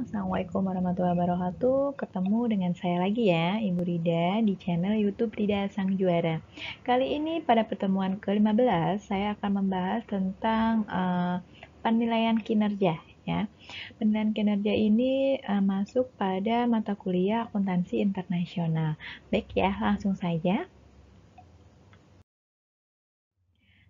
Assalamualaikum warahmatullahi wabarakatuh. Ketemu dengan saya lagi ya, Ibu Rida di channel YouTube Rida Sang Juara. Kali ini pada pertemuan ke-15 saya akan membahas tentang penilaian kinerja ya. Penilaian kinerja ini masuk pada mata kuliah akuntansi internasional. Baik ya, langsung saja.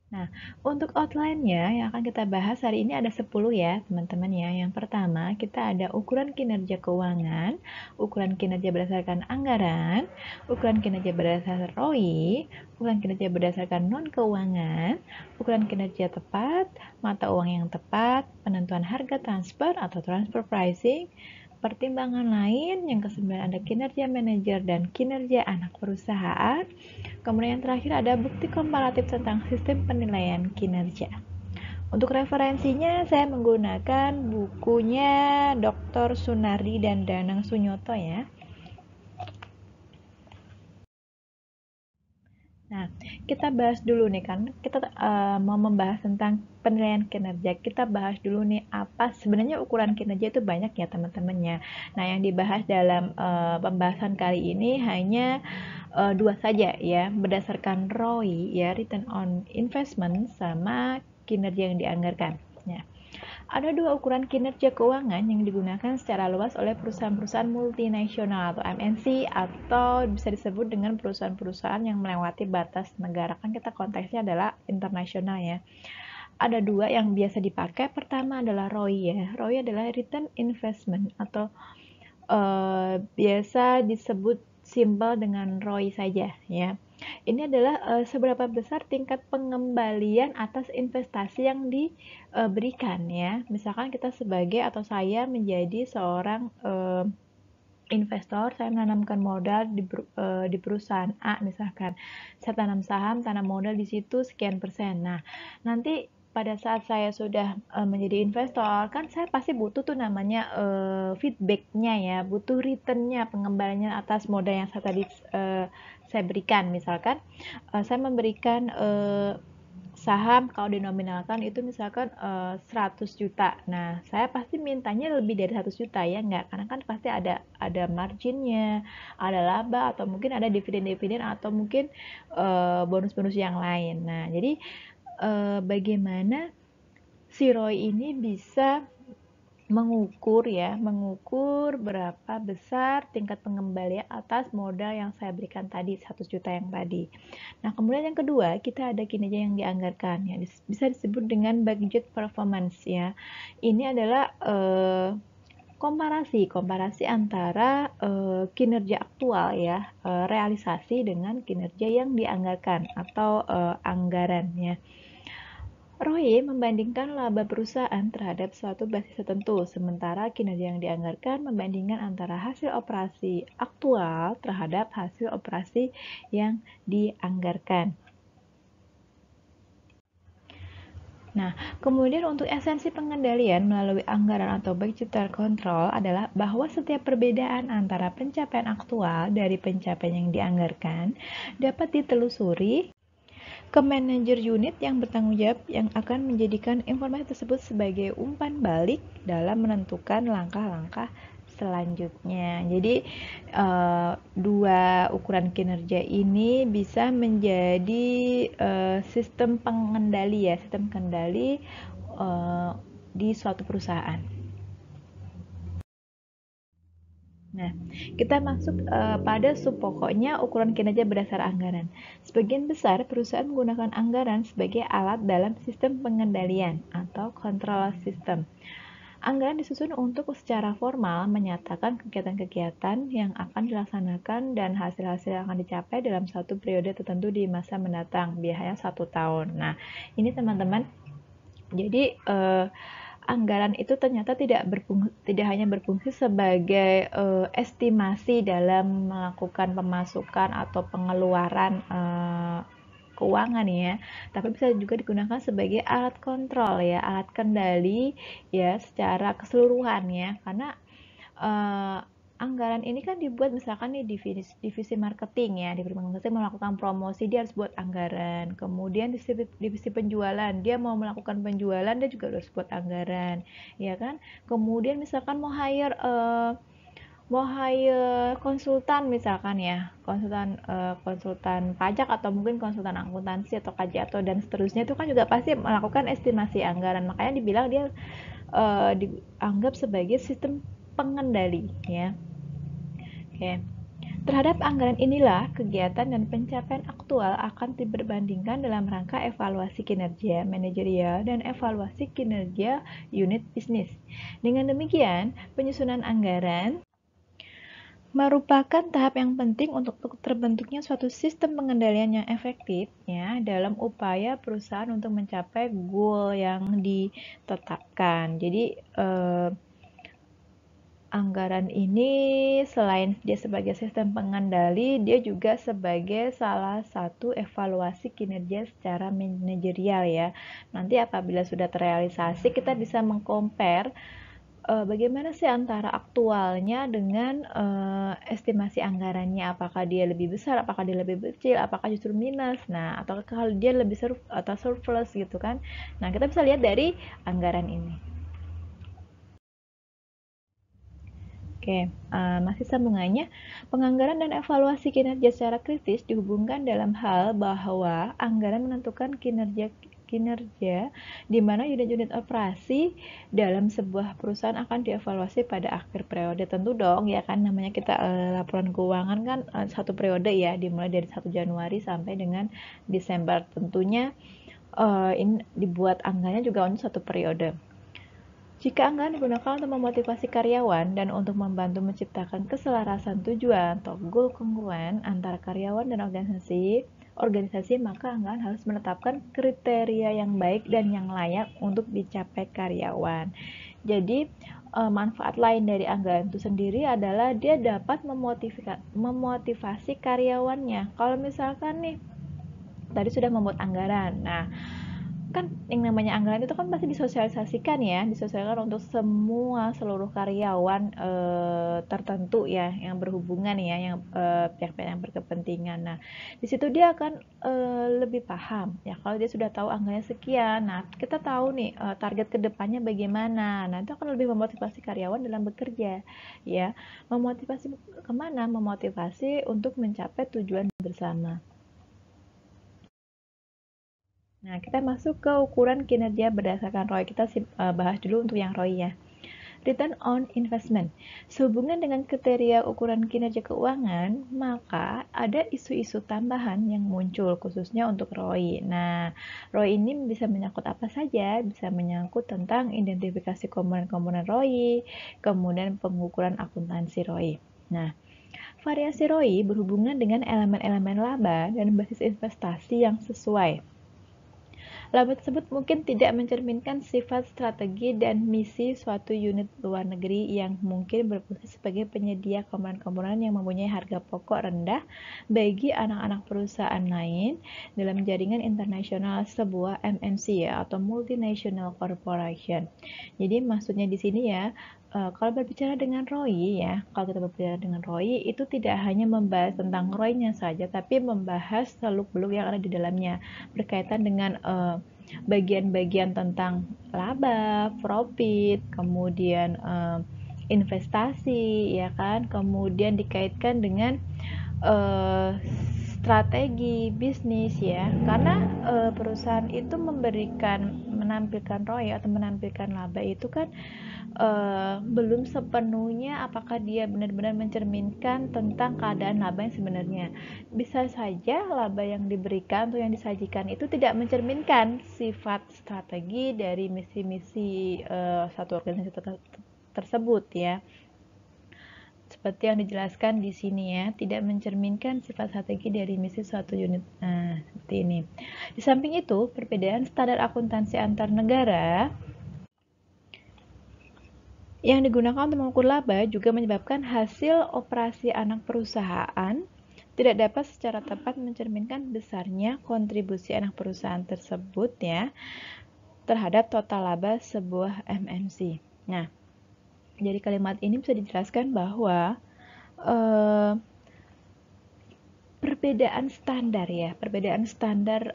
Nah, untuk outline-nya yang akan kita bahas hari ini ada 10 ya, teman-teman ya. Yang pertama, kita ada ukuran kinerja keuangan, ukuran kinerja berdasarkan anggaran, ukuran kinerja berdasarkan ROI, ukuran kinerja berdasarkan non-keuangan, ukuran kinerja tepat, mata uang yang tepat, penentuan harga transfer atau transfer pricing, pertimbangan lain, yang kesembilan ada kinerja manajer dan kinerja anak perusahaan. Kemudian yang terakhir ada bukti komparatif tentang sistem penilaian kinerja. Untuk referensinya saya menggunakan bukunya Dr. Sunardi dan Danang Sunyoto ya. Nah, kita bahas dulu nih kan, kita mau membahas tentang penilaian kinerja. Kita bahas dulu nih apa sebenarnya ukuran kinerja itu banyak ya teman-temannya. Nah, yang dibahas dalam pembahasan kali ini hanya dua saja ya, berdasarkan ROI ya, return on investment, sama kinerja yang dianggarkan. Ya. Ada dua ukuran kinerja keuangan yang digunakan secara luas oleh perusahaan-perusahaan multinasional atau MNC, atau bisa disebut dengan perusahaan-perusahaan yang melewati batas negara. Kan kita konteksnya adalah internasional ya. Ada dua yang biasa dipakai. Pertama adalah ROI ya. ROI adalah return investment atau biasa disebut simpel dengan ROI saja ya. Ini adalah seberapa besar tingkat pengembalian atas investasi yang diberikan ya. Misalkan kita sebagai atau saya menjadi seorang investor, saya menanamkan modal di perusahaan A misalkan. Saya tanam saham, tanam modal di situ sekian persen. Nah, nanti pada saat saya sudah menjadi investor, kan saya pasti butuh tuh namanya feedbacknya ya, butuh returnnya, pengembaliannya atas modal yang saya tadi saya berikan. Misalkan saya memberikan saham kalau dinominalkan itu misalkan 100 juta. Nah, saya pasti mintanya lebih dari 100 juta ya, enggak? Karena kan pasti ada marginnya, ada laba, atau mungkin ada dividen-dividen, atau mungkin bonus-bonus yang lain. Nah, jadi bagaimana si ROI ini bisa mengukur berapa besar tingkat pengembalian atas modal yang saya berikan tadi, 100 juta yang tadi. Nah, kemudian yang kedua, kita ada kinerja yang dianggarkan ya, bisa disebut dengan budget performance ya. Ini adalah komparasi antara kinerja aktual ya, realisasi dengan kinerja yang dianggarkan atau anggaran ya. ROI membandingkan laba perusahaan terhadap suatu basis tertentu, sementara kinerja yang dianggarkan membandingkan antara hasil operasi aktual terhadap hasil operasi yang dianggarkan. Nah, kemudian untuk esensi pengendalian melalui anggaran atau budgetary control adalah bahwa setiap perbedaan antara pencapaian aktual dari pencapaian yang dianggarkan dapat ditelusuri ke manajer unit yang bertanggung jawab, yang akan menjadikan informasi tersebut sebagai umpan balik dalam menentukan langkah-langkah selanjutnya. Jadi dua ukuran kinerja ini bisa menjadi sistem pengendali ya, sistem kendali di suatu perusahaan. Nah, kita masuk pada pokoknya ukuran kinerja berdasar anggaran. Sebagian besar perusahaan menggunakan anggaran sebagai alat dalam sistem pengendalian atau control system. Anggaran disusun untuk secara formal menyatakan kegiatan-kegiatan yang akan dilaksanakan dan hasil-hasil yang akan dicapai dalam satu periode tertentu di masa mendatang, biasanya 1 tahun. Nah, ini teman-teman, jadi anggaran itu ternyata tidak hanya berfungsi sebagai estimasi dalam melakukan pemasukan atau pengeluaran keuangan ya, tapi bisa juga digunakan sebagai alat kontrol ya, alat kendali ya secara keseluruhan ya, karena anggaran ini kan dibuat misalkan nih divisi marketing ya, divisi marketing melakukan promosi, dia harus buat anggaran. Kemudian divisi penjualan, dia mau melakukan penjualan, dia juga harus buat anggaran, ya kan? Kemudian misalkan mau hire konsultan misalkan ya, konsultan pajak atau mungkin konsultan akuntansi atau KJ atau dan seterusnya, itu kan juga pasti melakukan estimasi anggaran. Makanya dibilang dia dianggap sebagai sistem pengendali ya. Oke. Terhadap anggaran inilah kegiatan dan pencapaian aktual akan diperbandingkan dalam rangka evaluasi kinerja manajerial dan evaluasi kinerja unit bisnis. Dengan demikian, penyusunan anggaran merupakan tahap yang penting untuk terbentuknya suatu sistem pengendalian yang efektif ya dalam upaya perusahaan untuk mencapai goal yang ditetapkan. Jadi anggaran ini selain dia sebagai sistem pengendali, dia juga sebagai salah satu evaluasi kinerja secara manajerial ya. Nanti apabila sudah terrealisasi, kita bisa mengcompare bagaimana sih antara aktualnya dengan estimasi anggarannya, apakah dia lebih besar, apakah dia lebih kecil, apakah justru minus, nah atau kalau dia lebih atau surplus gitu kan. Nah, kita bisa lihat dari anggaran ini. Oke, masih sambungannya, penganggaran dan evaluasi kinerja secara kritis dihubungkan dalam hal bahwa anggaran menentukan kinerja di mana unit-unit operasi dalam sebuah perusahaan akan dievaluasi pada akhir periode. Tentu dong ya kan, namanya kita laporan keuangan kan satu periode ya, dimulai dari 1 Januari sampai dengan Desember. Tentunya ini dibuat anggarannya juga untuk satu periode. Jika anggaran digunakan untuk memotivasi karyawan dan untuk membantu menciptakan keselarasan tujuan atau goal kongruen antara karyawan dan organisasi, maka anggaran harus menetapkan kriteria yang baik dan yang layak untuk dicapai karyawan. Jadi, manfaat lain dari anggaran itu sendiri adalah dia dapat memotivasi karyawannya. Kalau misalkan nih, tadi sudah membuat anggaran. Nah, kan yang namanya anggaran itu kan pasti disosialisasikan untuk seluruh karyawan tertentu ya yang berhubungan ya, yang pihak-pihak yang berkepentingan. Nah, di situ dia akan lebih paham ya, kalau dia sudah tahu anggarannya sekian. Nah, kita tahu nih target kedepannya bagaimana. Nah, itu akan lebih memotivasi karyawan dalam bekerja ya. Memotivasi kemana? Memotivasi untuk mencapai tujuan bersama. Nah, kita masuk ke ukuran kinerja berdasarkan ROI. Kita bahas dulu untuk yang ROI ya. Return on Investment. Sehubungan dengan kriteria ukuran kinerja keuangan, maka ada isu-isu tambahan yang muncul khususnya untuk ROI. Nah, ROI ini bisa menyangkut apa saja? Bisa menyangkut tentang identifikasi komponen-komponen ROI, kemudian pengukuran akuntansi ROI. Nah, variasi ROI berhubungan dengan elemen-elemen laba dan basis investasi yang sesuai. Laba tersebut mungkin tidak mencerminkan sifat strategi dan misi suatu unit luar negeri yang mungkin berfungsi sebagai penyedia komponen-komponen yang mempunyai harga pokok rendah bagi anak-anak perusahaan lain dalam jaringan internasional sebuah MNC ya, atau multinational corporation. Jadi maksudnya di sini ya, kalau berbicara dengan ROI ya, kalau kita berbicara dengan ROI itu tidak hanya membahas tentang ROI-nya saja, tapi membahas seluk-beluk yang ada di dalamnya berkaitan dengan bagian-bagian tentang laba, profit, kemudian investasi, ya kan, kemudian dikaitkan dengan strategi bisnis ya, karena perusahaan itu menampilkan ROI atau menampilkan laba itu kan belum sepenuhnya apakah dia benar-benar mencerminkan tentang keadaan laba yang sebenarnya. Bisa saja laba yang diberikan atau yang disajikan itu tidak mencerminkan sifat strategi dari misi-misi satu organisasi tersebut ya. Seperti yang dijelaskan di sini ya, tidak mencerminkan sifat strategi dari misi suatu unit. Nah, seperti ini. Di samping itu, perbedaan standar akuntansi antar negara yang digunakan untuk mengukur laba juga menyebabkan hasil operasi anak perusahaan tidak dapat secara tepat mencerminkan besarnya kontribusi anak perusahaan tersebut ya terhadap total laba sebuah MNC. Nah, dari kalimat ini bisa dijelaskan bahwa eh, perbedaan standar ya, perbedaan standar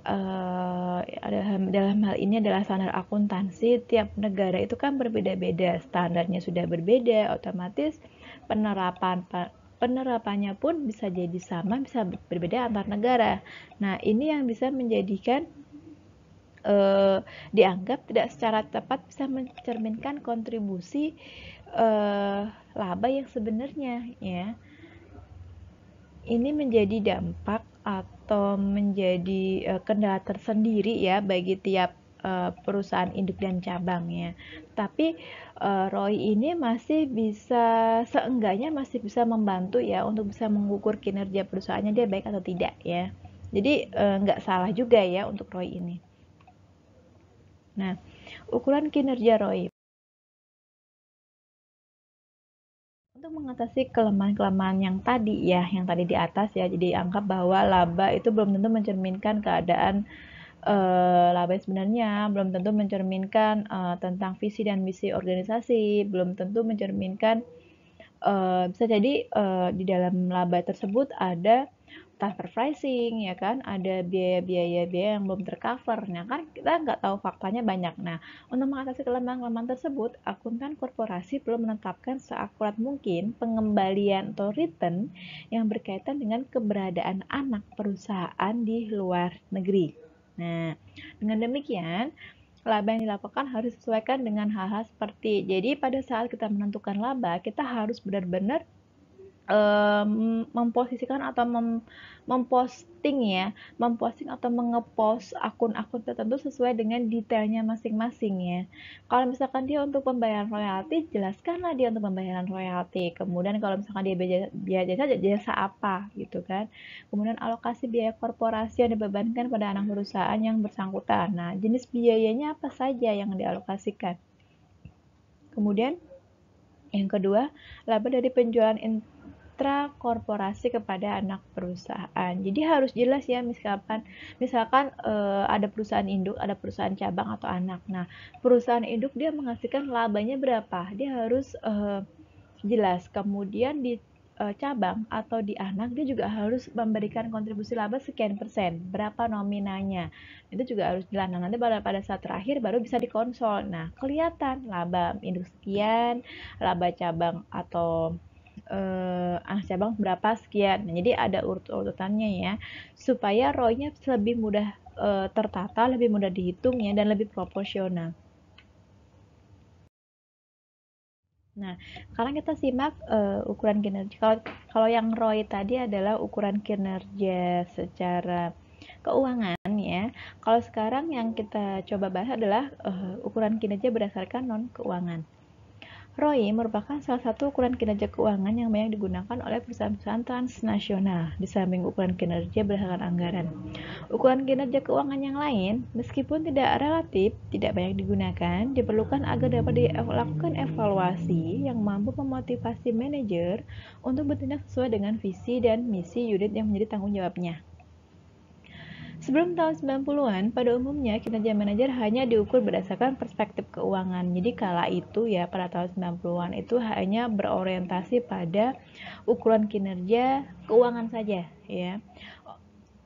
dalam hal ini adalah standar akuntansi. Tiap negara itu kan berbeda-beda, standarnya sudah berbeda, otomatis penerapannya pun bisa jadi sama, bisa berbeda antar negara. Nah, ini yang bisa menjadikan dianggap tidak secara tepat bisa mencerminkan kontribusi laba yang sebenarnya ya. Ini menjadi dampak atau menjadi kendala tersendiri ya bagi tiap perusahaan induk dan cabang ya. Tapi ROI ini masih bisa, seenggaknya masih bisa membantu ya untuk bisa mengukur kinerja perusahaannya dia baik atau tidak ya. Jadi nggak salah juga ya untuk ROI ini. Nah, ukuran kinerja ROI. Untuk mengatasi kelemahan-kelemahan yang tadi ya, yang tadi di atas ya, jadi anggap bahwa laba itu belum tentu mencerminkan keadaan laba sebenarnya, belum tentu mencerminkan tentang visi dan misi organisasi, belum tentu mencerminkan bisa jadi di dalam laba tersebut ada transfer pricing ya kan, ada biaya-biaya yang belum tercover. Nah kan kita nggak tahu faktanya banyak. Nah, untuk mengatasi kelemahan-kelemahan tersebut, akuntan korporasi perlu menetapkan seakurat mungkin pengembalian atau return yang berkaitan dengan keberadaan anak perusahaan di luar negeri. Nah, dengan demikian laba yang dilaporkan harus disesuaikan dengan hal-hal seperti, jadi pada saat kita menentukan laba, kita harus benar-benar memposisikan atau memposting ya, memposting atau mengepost akun-akun tertentu sesuai dengan detailnya masing-masing ya. Kalau misalkan dia untuk pembayaran royalti, jelaskanlah dia untuk pembayaran royalti. Kemudian kalau misalkan dia biaya jasa, jasa apa gitu kan. Kemudian alokasi biaya korporasi yang dibebankan pada anak perusahaan yang bersangkutan. Nah, jenis biayanya apa saja yang dialokasikan. Kemudian yang kedua, laba dari penjualan korporasi kepada anak perusahaan. Jadi harus jelas ya, misalkan ada perusahaan induk, ada perusahaan cabang atau anak. Nah, perusahaan induk dia menghasilkan labanya berapa? Dia harus jelas. Kemudian di cabang atau di anak dia juga harus memberikan kontribusi laba sekian persen, berapa nominalnya. Itu juga harus jelas. Nah, nanti pada saat terakhir baru bisa dikonsol. Nah, kelihatan laba induk sekian, laba cabang atau anak cabang berapa sekian. Nah, jadi ada urut-urutannya ya, supaya ROI-nya lebih mudah tertata, lebih mudah dihitung ya, dan lebih proporsional. Nah, sekarang kita simak ukuran kinerja. Kalau yang ROI tadi adalah ukuran kinerja secara keuangan ya. Kalau sekarang yang kita coba bahas adalah ukuran kinerja berdasarkan non keuangan. ROI merupakan salah satu ukuran kinerja keuangan yang banyak digunakan oleh perusahaan-perusahaan transnasional di samping ukuran kinerja berdasarkan anggaran. Ukuran kinerja keuangan yang lain, meskipun tidak relatif, tidak banyak digunakan, diperlukan agar dapat dilakukan evaluasi yang mampu memotivasi manajer untuk bertindak sesuai dengan visi dan misi unit yang menjadi tanggung jawabnya. Sebelum tahun 90-an, pada umumnya kinerja manajer hanya diukur berdasarkan perspektif keuangan. Jadi kala itu ya, pada tahun 90-an itu hanya berorientasi pada ukuran kinerja keuangan saja ya.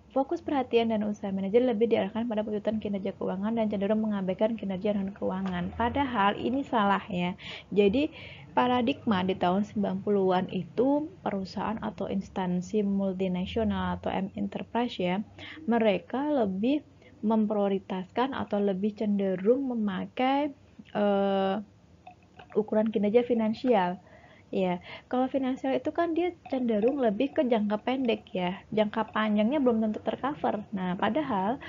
Fokus perhatian dan usaha manajer lebih diarahkan pada perwujudan kinerja keuangan dan cenderung mengabaikan kinerja non-keuangan. Padahal ini salah ya. Jadi paradigma di tahun 90-an itu perusahaan atau instansi multinasional atau enterprise ya, mereka lebih memprioritaskan atau lebih cenderung memakai ukuran kinerja finansial. Ya, kalau finansial itu kan dia cenderung lebih ke jangka pendek ya, jangka panjangnya belum tentu tercover. Nah, padahal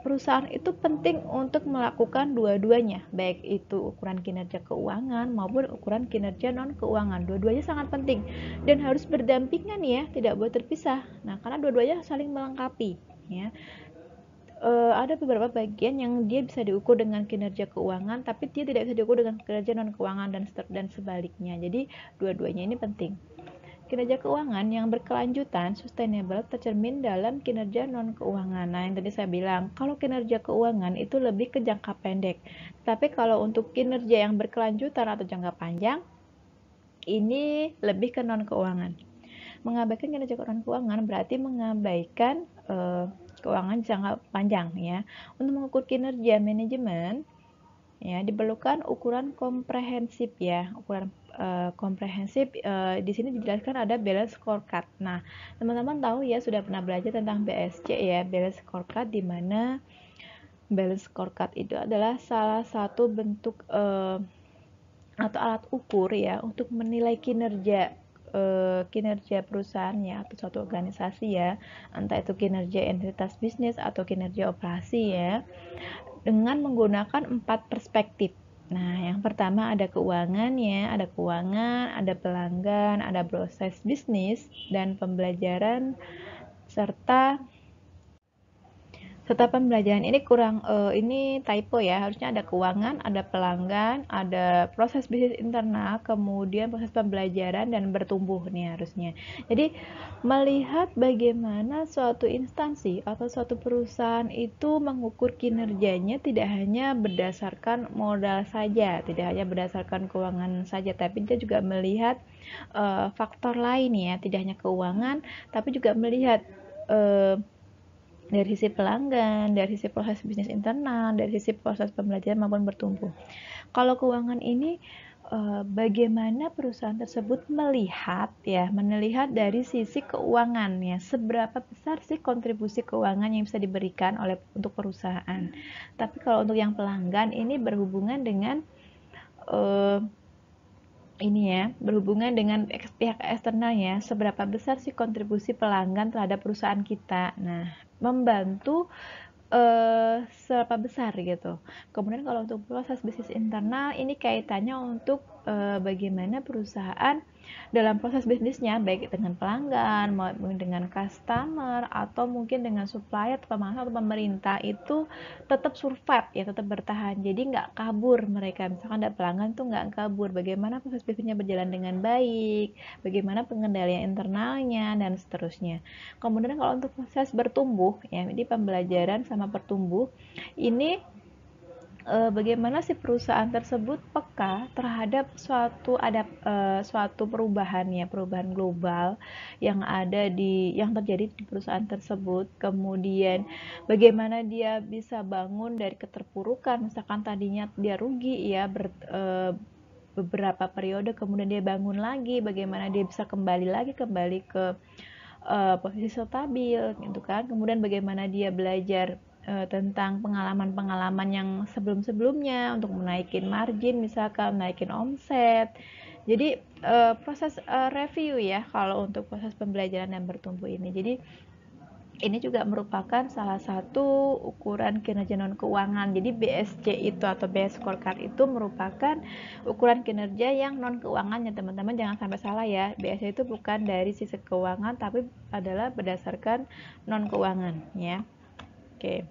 perusahaan itu penting untuk melakukan dua-duanya, baik itu ukuran kinerja keuangan maupun ukuran kinerja non keuangan. Dua-duanya sangat penting dan harus berdampingan ya, tidak boleh terpisah. Nah, karena dua-duanya saling melengkapi ya. Ada beberapa bagian yang dia bisa diukur dengan kinerja keuangan, tapi dia tidak bisa diukur dengan kinerja non keuangan dan sebaliknya. Jadi dua-duanya ini penting. Kinerja keuangan yang berkelanjutan, sustainable, tercermin dalam kinerja non keuangan. Nah, yang tadi saya bilang, kalau kinerja keuangan itu lebih ke jangka pendek. Tapi kalau untuk kinerja yang berkelanjutan atau jangka panjang, ini lebih ke non keuangan. Mengabaikan kinerja non keuangan berarti mengabaikan keuangan jangka panjang ya. Untuk mengukur kinerja manajemen ya diperlukan ukuran komprehensif ya. Ukuran komprehensif di sini dijelaskan ada balance scorecard. Nah, teman-teman tahu ya, sudah pernah belajar tentang BSC ya, balance scorecard, di mana balance scorecard itu adalah salah satu bentuk atau alat ukur ya untuk menilai kinerja perusahaan ya atau suatu organisasi ya, entah itu kinerja entitas bisnis atau kinerja operasi ya, dengan menggunakan 4 perspektif. Nah, yang pertama ada keuangan ya, ada keuangan, ada pelanggan, ada proses bisnis dan pembelajaran serta pembelajaran ini kurang ini typo ya, harusnya ada keuangan, ada pelanggan, ada proses bisnis internal, kemudian proses pembelajaran dan bertumbuh nih harusnya. Jadi melihat bagaimana suatu instansi atau suatu perusahaan itu mengukur kinerjanya tidak hanya berdasarkan modal saja, tidak hanya berdasarkan keuangan saja, tapi dia juga melihat faktor lain ya, tidak hanya keuangan, tapi juga melihat dari sisi pelanggan, dari sisi proses bisnis internal, dari sisi proses pembelajaran maupun bertumbuh. Kalau keuangan ini bagaimana perusahaan tersebut melihat dari sisi keuangan ya, seberapa besar sih kontribusi keuangan yang bisa diberikan untuk perusahaan. Tapi kalau untuk yang pelanggan ini berhubungan dengan berhubungan dengan pihak eksternal ya, seberapa besar sih kontribusi pelanggan terhadap perusahaan kita. Nah, membantu seberapa besar gitu. Kemudian kalau untuk proses bisnis internal ini kaitannya untuk bagaimana perusahaan dalam proses bisnisnya, baik dengan pelanggan, maupun dengan customer, atau mungkin dengan supplier, pemasaran atau pemerintah, itu tetap survive ya, tetap bertahan. Jadi nggak kabur mereka. Misalkan ada pelanggan tuh nggak kabur. Bagaimana proses bisnisnya berjalan dengan baik, bagaimana pengendalian internalnya dan seterusnya. Kemudian kalau untuk proses bertumbuh ya, ini pembelajaran sama bertumbuh ini bagaimana si perusahaan tersebut peka terhadap suatu perubahan ya, perubahan global yang terjadi di perusahaan tersebut. Kemudian bagaimana dia bisa bangun dari keterpurukan, misalkan tadinya dia rugi ya beberapa periode, kemudian dia bangun lagi, bagaimana dia bisa kembali ke posisi stabil gitu kan. Kemudian bagaimana dia belajar tentang pengalaman-pengalaman yang sebelum-sebelumnya untuk menaikin margin, misalkan menaikin omset. Jadi proses review ya kalau untuk proses pembelajaran dan bertumbuh ini. Jadi ini juga merupakan salah satu ukuran kinerja non keuangan. Jadi BSC itu atau BS Scorecard itu merupakan ukuran kinerja yang non keuangan ya teman-teman, jangan sampai salah ya. BSC itu bukan dari sisi keuangan tapi adalah berdasarkan non keuangan ya. Oke.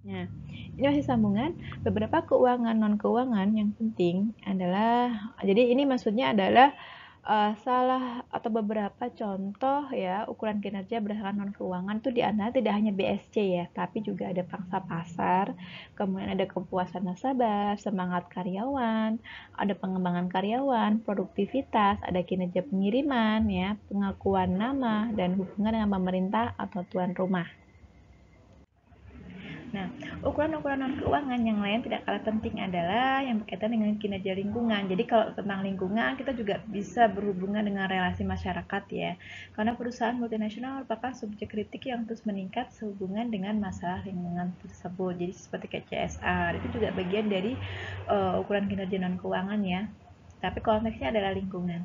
Nah, ini masih sambungan. Beberapa keuangan non keuangan yang penting adalah, jadi ini maksudnya adalah salah atau beberapa contoh ya ukuran kinerja berdasarkan non keuangan itu diantara tidak hanya BSC ya, tapi juga ada pangsa pasar, kemudian ada kepuasan nasabah, semangat karyawan, ada pengembangan karyawan, produktivitas, ada kinerja pengiriman ya, pengakuan nama, dan hubungan dengan pemerintah atau tuan rumah. Nah, ukuran-ukuran non keuangan yang lain tidak kalah penting adalah yang berkaitan dengan kinerja lingkungan. Jadi kalau tentang lingkungan kita juga bisa berhubungan dengan relasi masyarakat ya. Karena perusahaan multinasional merupakan subjek kritik yang terus meningkat sehubungan dengan masalah lingkungan tersebut. Jadi seperti kayak CSR itu juga bagian dari ukuran kinerja non keuangan ya. Tapi konteksnya adalah lingkungan.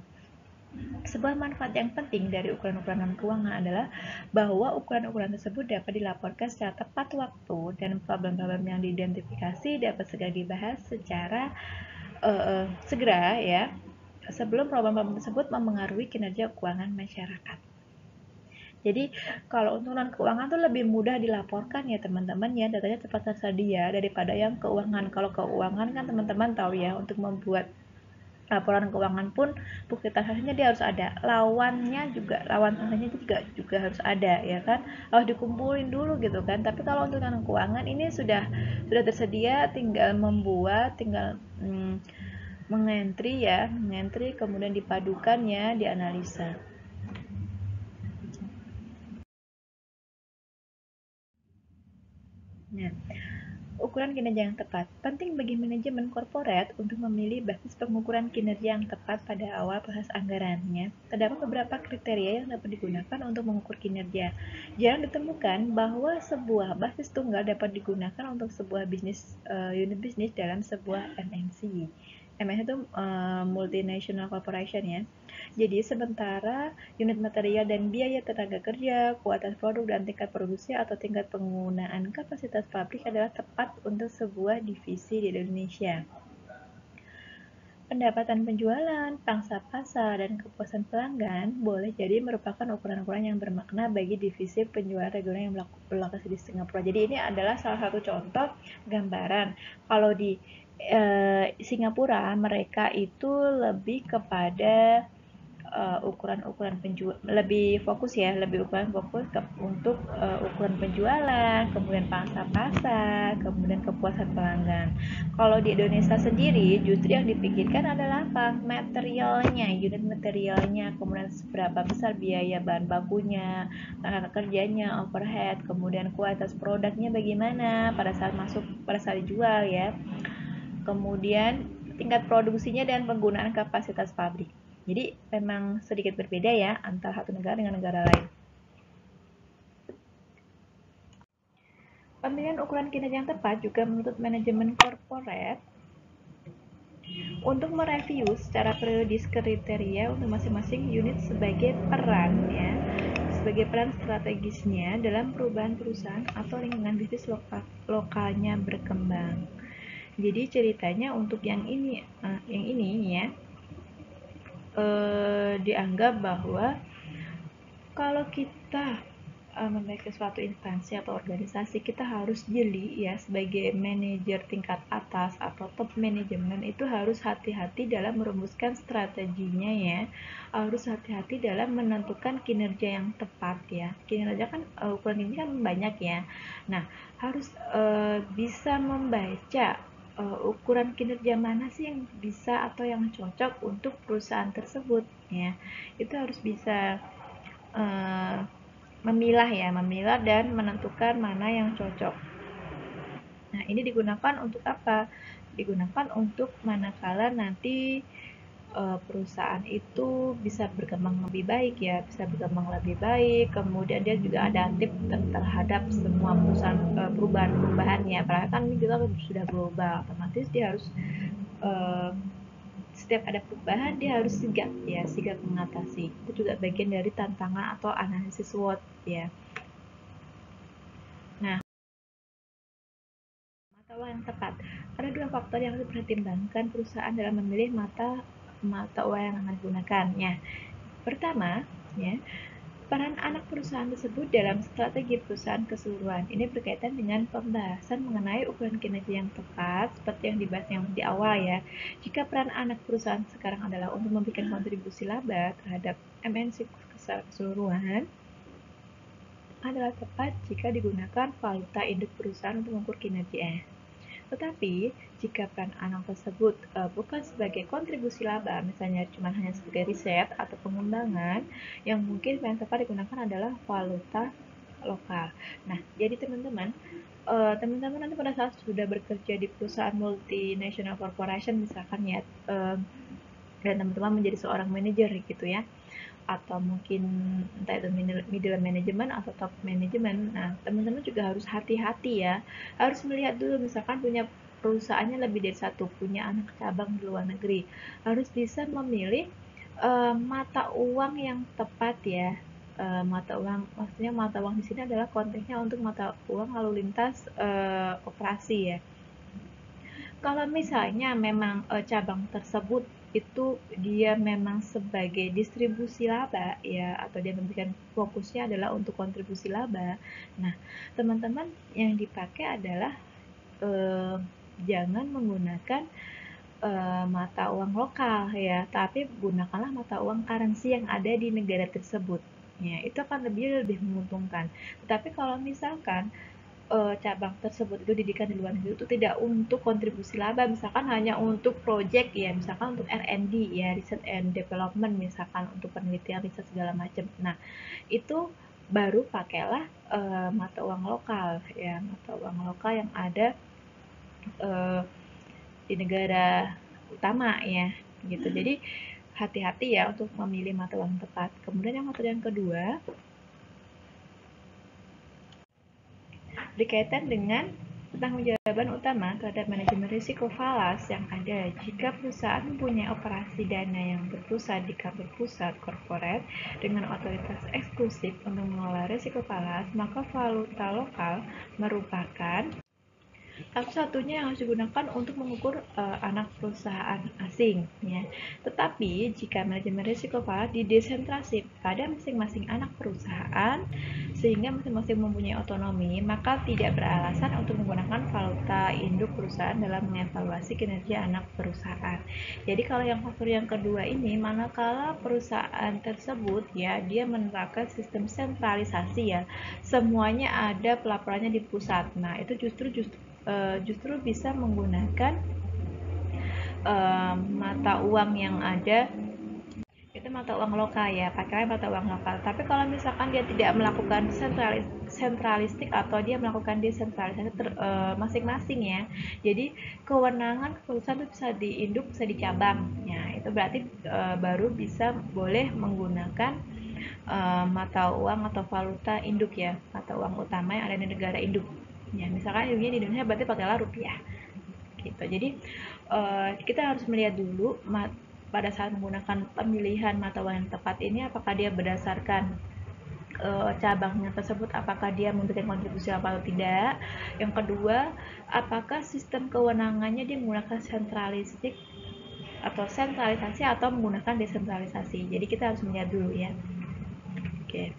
Sebuah manfaat yang penting dari ukuran-ukuran non keuangan adalah bahwa ukuran-ukuran tersebut dapat dilaporkan secara tepat waktu dan problem-problem yang diidentifikasi dapat segera dibahas secara segera ya, sebelum problem-problem tersebut mempengaruhi kinerja keuangan masyarakat. Jadi kalau untuk non keuangan tuh lebih mudah dilaporkan ya teman-teman ya, datanya cepat tersedia daripada yang keuangan. Kalau keuangan kan teman-teman tahu ya, untuk membuat laporan keuangan pun bukti transaksinya dia harus ada, lawan transaksinya juga harus ada ya kan, harus dikumpulin dulu gitu kan. Tapi kalau untuk keuangan ini sudah tersedia, tinggal membuat, mengentry ya, mengentry kemudian dipadukan ya, dianalisa. Nah, ukuran kinerja yang tepat penting bagi manajemen korporat untuk memilih basis pengukuran kinerja yang tepat pada awal proses anggarannya. Terdapat beberapa kriteria yang dapat digunakan untuk mengukur kinerja. Jarang ditemukan bahwa sebuah basis tunggal dapat digunakan untuk sebuah unit bisnis dalam sebuah MNC. MNC itu multinational corporation ya. Jadi sementara unit material dan biaya tenaga kerja, kualitas produk dan tingkat produksi atau tingkat penggunaan kapasitas pabrik adalah tepat untuk sebuah divisi di Indonesia. Pendapatan penjualan, pangsa pasar, dan kepuasan pelanggan boleh jadi merupakan ukuran-ukuran yang bermakna bagi divisi penjualan reguler yang berlokasi di Singapura. Jadi ini adalah salah satu contoh gambaran. Kalau di Singapura mereka itu lebih kepada ukuran-ukuran lebih fokus ya, lebih fokus untuk ukuran penjualan, kemudian pangsa pasar, kemudian kepuasan pelanggan. Kalau di Indonesia sendiri justru yang dipikirkan adalah apa? Materialnya, unit materialnya, kemudian seberapa besar biaya bahan bakunya, tenaga kerjanya, overhead, kemudian kualitas produknya bagaimana pada saat masuk, pada saat dijual ya. Kemudian tingkat produksinya dan penggunaan kapasitas pabrik. Jadi memang sedikit berbeda ya antara satu negara dengan negara lain. Pemilihan ukuran kinerja yang tepat juga menuntut manajemen korporat untuk mereview secara periodis kriteria untuk masing-masing unit sebagai peran strategisnya dalam perubahan perusahaan atau lingkungan bisnis lokalnya berkembang. Jadi ceritanya untuk yang ini ya, dianggap bahwa kalau kita memiliki suatu instansi atau organisasi, kita harus jeli ya, sebagai manajer tingkat atas atau top manajemen itu harus hati-hati dalam merumuskan strateginya ya, harus hati-hati dalam menentukan kinerja yang tepat ya. Kinerja kan ukuran ini kan banyak ya. Nah, harus bisa membaca ukuran kinerja mana sih yang bisa atau yang cocok untuk perusahaan tersebut ya. Itu harus bisa memilah dan menentukan mana yang cocok. Nah, ini digunakan untuk apa? Digunakan untuk manakala nanti perusahaan itu bisa berkembang lebih baik ya, bisa berkembang lebih baik, kemudian dia juga adaptif terhadap semua perubahan-perubahan ya. Apalagi kan ini juga sudah global, otomatis dia harus setiap ada perubahan dia harus sigap mengatasi. Itu juga bagian dari tantangan atau analisis SWOT ya. Nah, mata uang yang tepat. Ada dua faktor yang harus dipertimbangkan perusahaan dalam memilih mata uang yang akan digunakan. Ya, pertama, ya, peran anak perusahaan tersebut dalam strategi perusahaan keseluruhan. Ini berkaitan dengan pembahasan mengenai ukuran kinerja yang tepat, seperti yang dibahas yang di awal ya. Jika peran anak perusahaan sekarang adalah untuk memberikan kontribusi laba terhadap MNC secara keseluruhan, adalah tepat jika digunakan valuta induk perusahaan untuk mengukur kinerja. Tetapi, jika peran anak tersebut bukan sebagai kontribusi laba, misalnya cuma hanya sebagai riset atau pengembangan, yang mungkin yang tepat digunakan adalah valuta lokal. Nah, jadi teman-teman nanti pada saat sudah bekerja di perusahaan multinational corporation misalkan ya, dan teman-teman menjadi seorang manajer gitu ya, atau mungkin entah itu middle management atau top management. Nah, teman-teman juga harus hati-hati ya. Harus melihat dulu misalkan punya perusahaannya lebih dari satu, punya anak cabang di luar negeri. Harus bisa memilih mata uang yang tepat ya. Mata uang, maksudnya mata uang di sini adalah konteksnya untuk mata uang lalu lintas operasi ya. Kalau misalnya memang cabang tersebut itu dia memang sebagai distribusi laba ya, atau dia memberikan fokusnya adalah untuk kontribusi laba. Nah, teman-teman yang dipakai adalah jangan menggunakan mata uang lokal ya, tapi gunakanlah mata uang currency yang ada di negara tersebut. Ya, itu akan lebih menguntungkan. Tetapi kalau misalkan cabang tersebut itu didikan di luar negeri itu tidak untuk kontribusi laba, misalkan hanya untuk project ya, misalkan untuk R&D ya, research and development, misalkan untuk penelitian riset segala macam. Nah, itu baru pakailah mata uang lokal ya, mata uang lokal yang ada di negara utama ya, gitu. Jadi hati-hati ya untuk memilih mata uang tepat. Kemudian yang metode yang kedua berkaitan dengan pertanggungjawaban utama terhadap manajemen risiko falas yang ada jika perusahaan mempunyai operasi dana yang berpusat di kantor pusat korporat dengan otoritas eksklusif untuk mengelola risiko falas, maka valuta lokal merupakan satu-satunya yang harus digunakan untuk mengukur anak perusahaan asing ya. Tetapi jika manajemen risiko falas didesentralisasi pada masing-masing anak perusahaan sehingga masing-masing mempunyai otonomi, maka tidak beralasan untuk menggunakan valuta induk perusahaan dalam mengevaluasi kinerja anak perusahaan. Jadi kalau yang faktor yang kedua ini, manakala perusahaan tersebut ya dia menerapkan sistem sentralisasi ya, semuanya ada pelaporannya di pusat. Nah itu justru bisa menggunakan mata uang yang ada itu mata uang lokal ya, pakai mata uang lokal. Tapi kalau misalkan dia tidak melakukan sentralistik atau dia melakukan desentralisasi masing-masing ya, jadi kewenangan perusahaan itu bisa diinduk, bisa dicabang ya, itu berarti baru bisa boleh menggunakan mata uang atau valuta induk ya, mata uang utama yang ada di negara induk ya. Misalkan induknya di Indonesia berarti pakailah rupiah gitu. Jadi kita harus melihat dulu pada saat menggunakan pemilihan mata uang yang tepat ini, apakah dia berdasarkan cabangnya tersebut, apakah dia memberikan kontribusi apa atau tidak. Yang kedua, apakah sistem kewenangannya dia menggunakan sentralistik atau sentralisasi atau menggunakan desentralisasi. Jadi kita harus melihat dulu ya. Oke.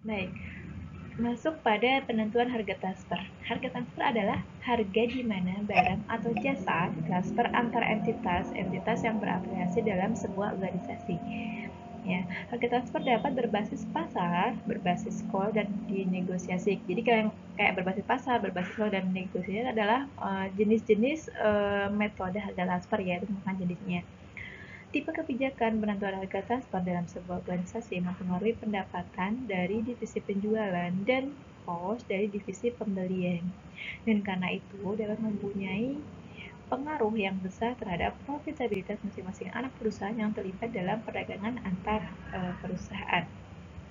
Baik. Masuk pada penentuan harga transfer. Harga transfer adalah harga di mana barang atau jasa ditransfer antar entitas yang berafiliasi dalam sebuah organisasi. Ya, harga transfer dapat berbasis pasar, berbasis call, dan dinegosiasi. Jadi kayak berbasis pasar, berbasis call, dan negosiasi adalah jenis-jenis metode harga transfer ya, itu bukan jenisnya. Tipe kebijakan penentuan harga transfer dalam sebuah organisasi mempengaruhi pendapatan dari divisi penjualan dan cost dari divisi pembelian. Dan karena itu dapat mempunyai pengaruh yang besar terhadap profitabilitas masing-masing anak perusahaan yang terlibat dalam perdagangan antar perusahaan.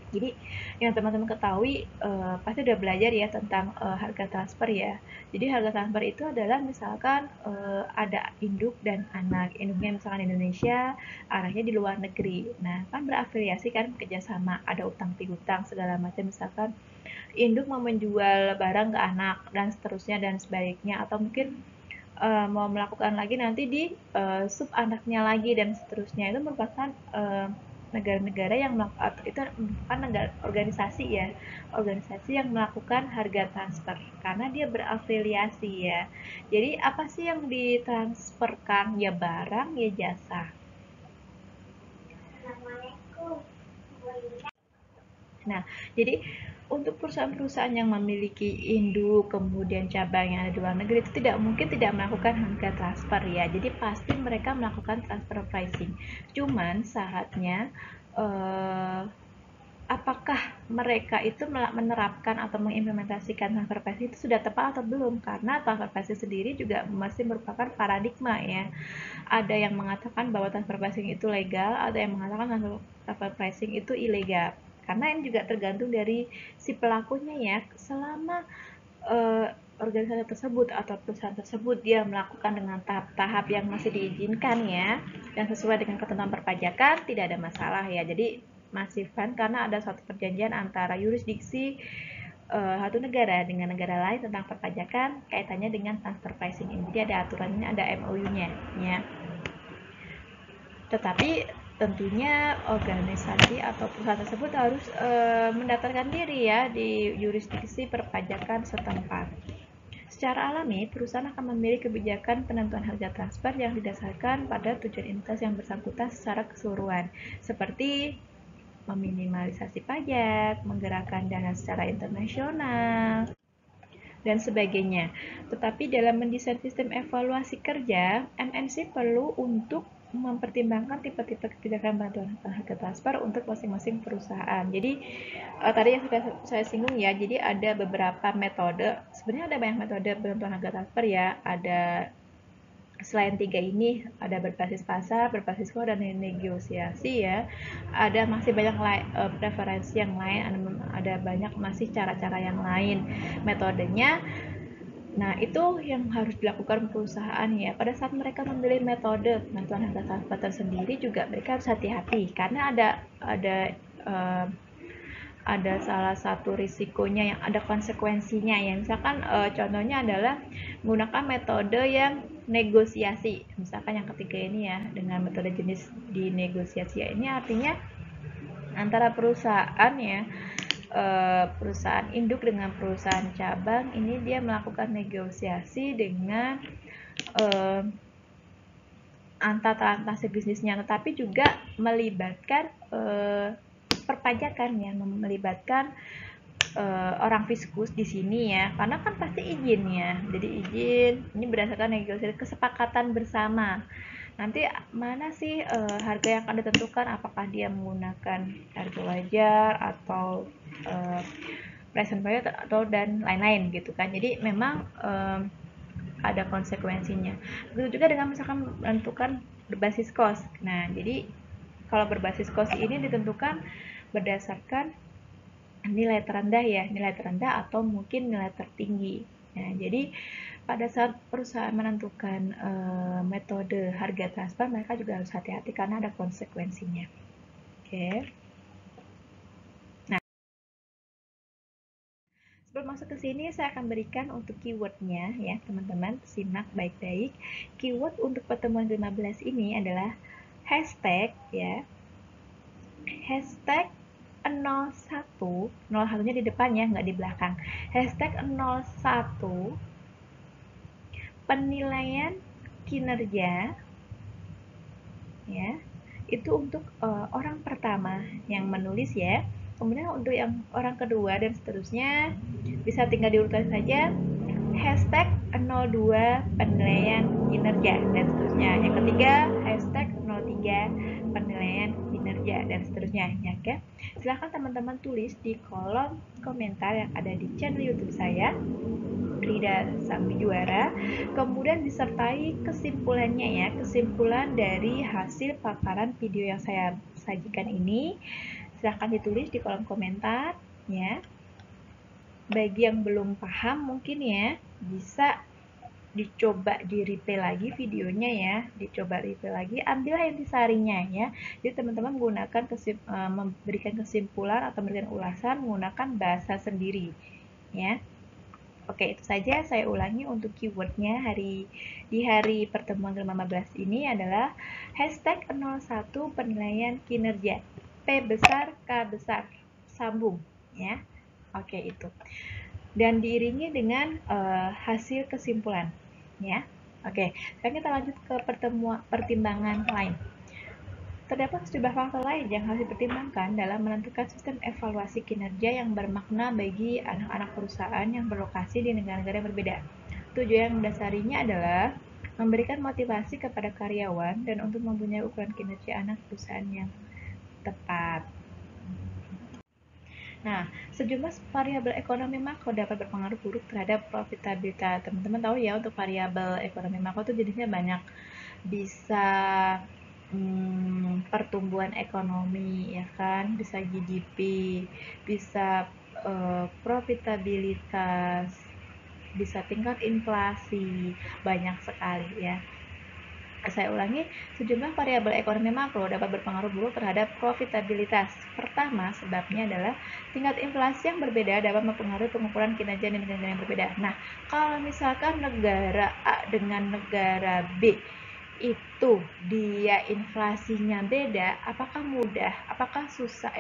Jadi yang teman-teman ketahui pasti udah belajar ya tentang harga transfer ya. Jadi harga transfer itu adalah misalkan ada induk dan anak. Induknya misalkan Indonesia, anaknya di luar negeri. Nah kan berafiliasi kan kerjasama, ada utang piutang segala macam. Misalkan induk mau menjual barang ke anak dan seterusnya dan sebaliknya, atau mungkin mau melakukan lagi nanti di sub anaknya lagi dan seterusnya. Itu merupakan negara-negara yang itu merupakan negara organisasi ya, organisasi yang melakukan harga transfer karena dia berafiliasi ya. Jadi apa sih yang ditransferkan, ya barang ya jasa. Nah, jadi untuk perusahaan-perusahaan yang memiliki induk kemudian cabang yang ada di luar negeri itu tidak mungkin tidak melakukan harga transfer ya. Jadi pasti mereka melakukan transfer pricing. Cuman saatnya apakah mereka itu menerapkan atau mengimplementasikan transfer pricing itu sudah tepat atau belum? Karena transfer pricing sendiri juga masih merupakan paradigma ya. Ada yang mengatakan bahwa transfer pricing itu legal, ada yang mengatakan transfer pricing itu ilegal. Karena ini juga tergantung dari si pelakunya ya. Selama organisasi tersebut atau perusahaan tersebut dia melakukan dengan tahap-tahap yang masih diizinkan ya, dan sesuai dengan ketentuan perpajakan, tidak ada masalah ya. Jadi masih fun karena ada suatu perjanjian antara yurisdiksi satu negara dengan negara lain tentang perpajakan kaitannya dengan transfer pricing ini. Jadi ada aturannya, ada MOU-nya ya. Tetapi tentunya organisasi atau perusahaan tersebut harus mendaftarkan diri ya di yurisdiksi perpajakan setempat. Secara alami, perusahaan akan memilih kebijakan penentuan harga transfer yang didasarkan pada tujuan entitas yang bersangkutan secara keseluruhan, seperti meminimalisasi pajak, menggerakkan dana secara internasional, dan sebagainya. Tetapi dalam mendesain sistem evaluasi kerja, MNC perlu untuk mempertimbangkan tipe-tipe kebijakan bantuan harga transfer untuk masing-masing perusahaan. Jadi tadi yang sudah saya singgung ya, jadi ada beberapa metode. Sebenarnya ada banyak metode bantuan harga transfer ya. Ada selain tiga ini, ada berbasis pasar, berbasis core, dan negosiasi ya. Ada masih banyak preferensi yang lain, ada banyak masih cara-cara yang lain metodenya. Nah, itu yang harus dilakukan perusahaan ya. Pada saat mereka memilih metode bantuan harga transfer tersendiri juga mereka harus hati-hati karena ada salah satu risikonya yang ada konsekuensinya ya. Misalkan contohnya adalah menggunakan metode yang negosiasi. Misalkan yang ketiga ini ya, dengan metode jenis di negosiasi ya. Ini artinya antara perusahaan ya, perusahaan induk dengan perusahaan cabang ini dia melakukan negosiasi dengan antar transaksi bisnisnya, tetapi juga melibatkan perpajakan ya, melibatkan orang fiskus di sini ya, karena kan pasti izin ya. Jadi izin ini berdasarkan negosiasi kesepakatan bersama. Nanti mana sih harga yang akan ditentukan, apakah dia menggunakan harga wajar atau present value atau dan lain-lain gitu kan. Jadi memang ada konsekuensinya. Begitu juga dengan misalkan menentukan berbasis cost. Nah, jadi kalau berbasis cost ini ditentukan berdasarkan nilai terendah ya, nilai terendah atau mungkin nilai tertinggi. Nah, jadi pada saat perusahaan menentukan metode harga transfer, mereka juga harus hati-hati karena ada konsekuensinya. Oke. Nah, sebelum masuk ke sini, saya akan berikan untuk keywordnya ya, teman-teman, simak baik-baik. Keyword untuk pertemuan 15 ini adalah hashtag ya, hashtag 01, 01-nya di depan ya, nggak di belakang. Hashtag 01 penilaian kinerja ya, itu untuk orang pertama yang menulis ya. Kemudian untuk yang orang kedua dan seterusnya bisa tinggal diurutkan saja hashtag 02 penilaian kinerja dan seterusnya. Yang ketiga hashtag 03 penilaian kinerja dan seterusnya ya, oke. Silahkan teman-teman tulis di kolom komentar yang ada di channel YouTube saya, Rida Sang Juara, kemudian disertai kesimpulannya ya, kesimpulan dari hasil paparan video yang saya sajikan ini. Silahkan ditulis di kolom komentar ya. Bagi yang belum paham mungkin ya, bisa dicoba di replay lagi videonya ya, dicoba replay lagi, ambillah intisarinya ya. Jadi teman-teman menggunakan memberikan kesimpulan atau memberikan ulasan menggunakan bahasa sendiri ya. Oke, itu saja saya ulangi untuk keywordnya di hari pertemuan ke-15 ini adalah hashtag 01 penilaian kinerja. P besar, K besar, sambung ya. Oke, itu. Dan diiringi dengan hasil kesimpulan ya. Oke, sekarang kita lanjut ke pertimbangan lain. Terdapat sejumlah faktor lain yang harus dipertimbangkan dalam menentukan sistem evaluasi kinerja yang bermakna bagi anak-anak perusahaan yang berlokasi di negara-negara yang berbeda. Tujuan yang mendasarinya adalah memberikan motivasi kepada karyawan dan untuk mempunyai ukuran kinerja anak perusahaan yang tepat. Nah, sejumlah variabel ekonomi makro dapat berpengaruh buruk terhadap profitabilitas. Teman-teman tahu ya, untuk variabel ekonomi makro itu jenisnya banyak. Bisa pertumbuhan ekonomi ya kan, bisa GDP, bisa profitabilitas, bisa tingkat inflasi, banyak sekali ya. Saya ulangi, sejumlah variabel ekonomi makro dapat berpengaruh buruk terhadap profitabilitas. Pertama, sebabnya adalah tingkat inflasi yang berbeda dapat mempengaruhi pengukuran kinerja di negara yang berbeda. Nah, kalau misalkan negara A dengan negara B itu dia inflasinya beda, apakah mudah, apakah susah